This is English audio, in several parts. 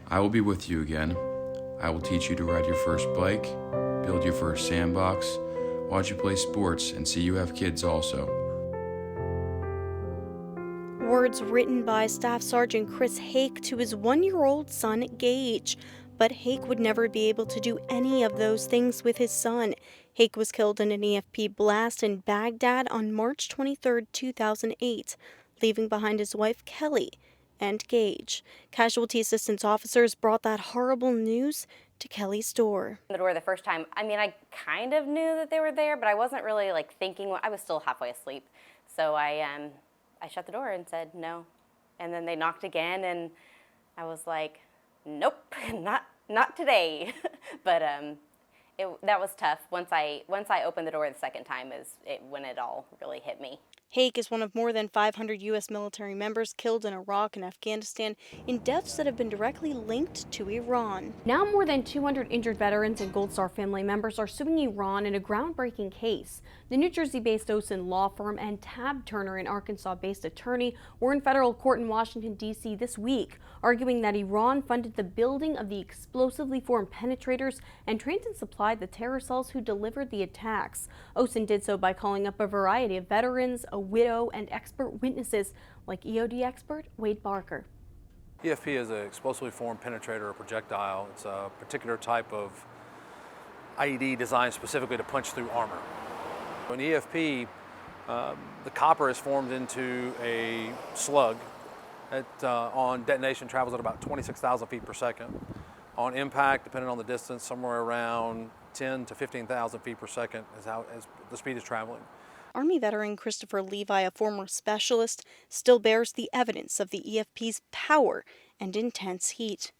I will be with you again. I will teach you to ride your first bike, build your first sandbox, watch you play sports, and see you have kids also. Words written by Staff Sergeant Chris Hake to his 1-year-old son, Gage. But Hake would never be able to do any of those things with his son. Hake was killed in an EFP blast in Baghdad on March 23, 2008, leaving behind his wife, Kelly, and Gage. Casualty assistance officers brought that horrible news to Kelly's door. The door the first time, I kind of knew that they were there, but I wasn't really thinking. I was still halfway asleep. So I shut the door and said no. And then they knocked again, and I was like, nope, not today. But that was tough. Once I opened the door the second time when it all really hit me. Hake is one of more than 500 U.S. military members killed in Iraq and Afghanistan in deaths that have been directly linked to Iran. Now more than 200 injured veterans and Gold Star family members are suing Iran in a groundbreaking case. The New Jersey-based Osen law firm and Tab Turner, an Arkansas-based attorney, were in federal court in Washington, D.C. this week, arguing that Iran funded the building of the explosively formed penetrators and trained and supplied the terror cells who delivered the attacks. Osen did so by calling up a variety of veterans, a widow, and expert witnesses like EOD expert Wade Barker. EFP is an explosively formed penetrator or projectile. It's a particular type of IED designed specifically to punch through armor. In EFP, the copper is formed into a slug that on detonation travels at about 26,000 feet per second. On impact, depending on the distance, somewhere around 10 to 15,000 feet per second is how the speed is traveling. Army veteran Christopher Levi, a former specialist, still bears the evidence of the EFP's power and intense heat.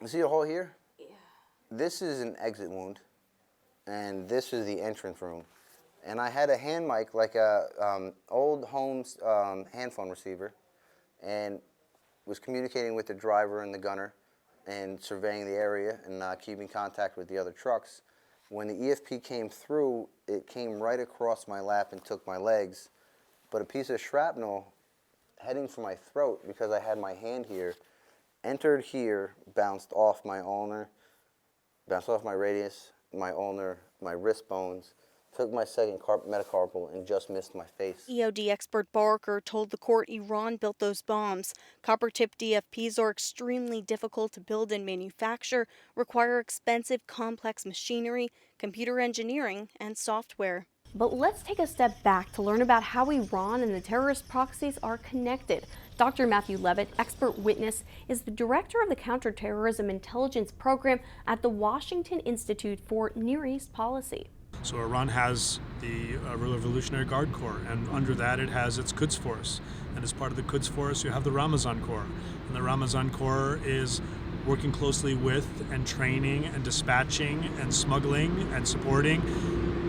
You see a hole here? Yeah. This is an exit wound, and this is the entrance room. And I had a hand mic, like a old Holmes hand phone receiver, and was communicating with the driver and the gunner and surveying the area and keeping contact with the other trucks. When the EFP came through, it came right across my lap and took my legs. But a piece of shrapnel heading for my throat, because I had my hand here, entered here, bounced off my ulnar, bounced off my radius, my ulnar, my wrist bones, took my second metacarpal, and just missed my face. EOD expert Barker told the court Iran built those bombs. Copper-tipped DFPs are extremely difficult to build and manufacture, require expensive, complex machinery, computer engineering, and software. But let's take a step back to learn about how Iran and the terrorist proxies are connected. Dr. Matthew Levitt, expert witness, is the director of the Counterterrorism Intelligence Program at the Washington Institute for Near East Policy. So Iran has the Revolutionary Guard Corps, and under that it has its Quds Force. And as part of the Quds Force, you have the Ramazan Corps. And the Ramazan Corps is working closely with and training and dispatching and smuggling and supporting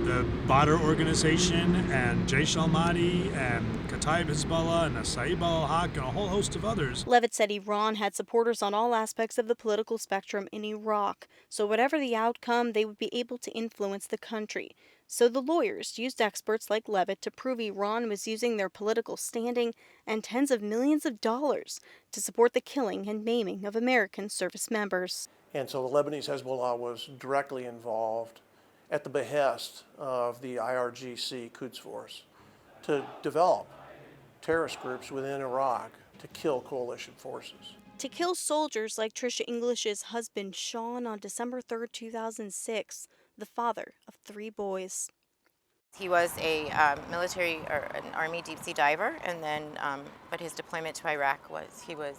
the Badr organization and Jaish al-Mahdi and Kataib Hezbollah and Saib al-Haq and a whole host of others. Levitt said Iran had supporters on all aspects of the political spectrum in Iraq, so whatever the outcome, they would be able to influence the country. So the lawyers used experts like Levitt to prove Iran was using their political standing and tens of millions of dollars to support the killing and maiming of American service members. And so the Lebanese Hezbollah was directly involved at the behest of the IRGC Quds Force to develop terrorist groups within Iraq to kill coalition forces. To kill soldiers like Trisha English's husband Sean on December 3, 2006, the father of 3 boys. He was a military or an Army deep sea diver, and then, but his deployment to Iraq he was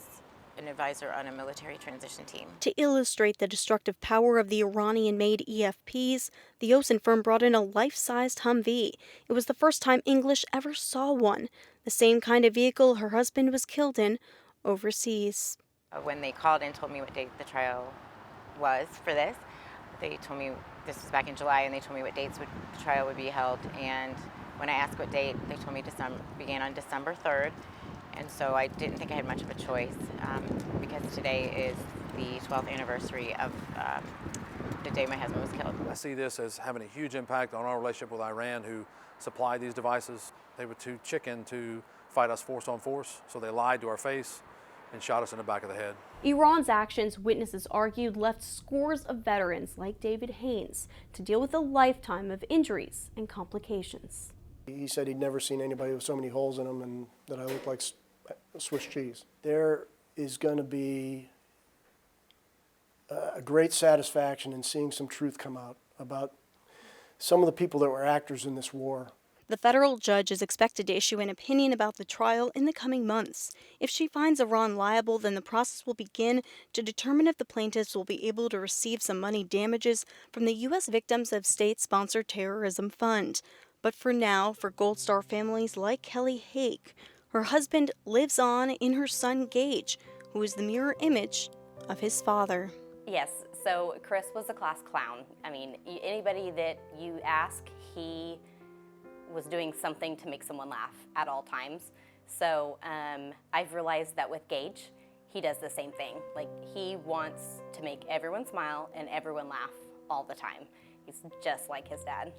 an advisor on a military transition team. To illustrate the destructive power of the Iranian-made EFPs, the Osen firm brought in a life-sized Humvee. It was the first time English ever saw one, the same kind of vehicle her husband was killed in overseas. When they called and told me what date the trial was for this, they told me, this was back in July, and they told me what dates the trial would be held. And when I asked what date, they told me began on December 3rd. And so I didn't think I had much of a choice because today is the 12th anniversary of the day my husband was killed. I see this as having a huge impact on our relationship with Iran, who supplied these devices. They were too chicken to fight us force on force, so they lied to our face and shot us in the back of the head. Iran's actions, witnesses argued, left scores of veterans like David Haynes to deal with a lifetime of injuries and complications. He said he'd never seen anybody with so many holes in them and that I looked like Swiss cheese. There is going to be a great satisfaction in seeing some truth come out about some of the people that were actors in this war. The federal judge is expected to issue an opinion about the trial in the coming months. If she finds Iran liable, then the process will begin to determine if the plaintiffs will be able to receive some money damages from the U.S. Victims of State-Sponsored Terrorism Fund. But for now, for Gold Star families like Kelly Hake, her husband lives on in her son Gage, who is the mirror image of his father. Yes, so Chris was a class clown. I mean, anybody that you ask, he was doing something to make someone laugh at all times. So I've realized that with Gage, he does the same thing. Like, he wants to make everyone smile and everyone laugh all the time. He's just like his dad.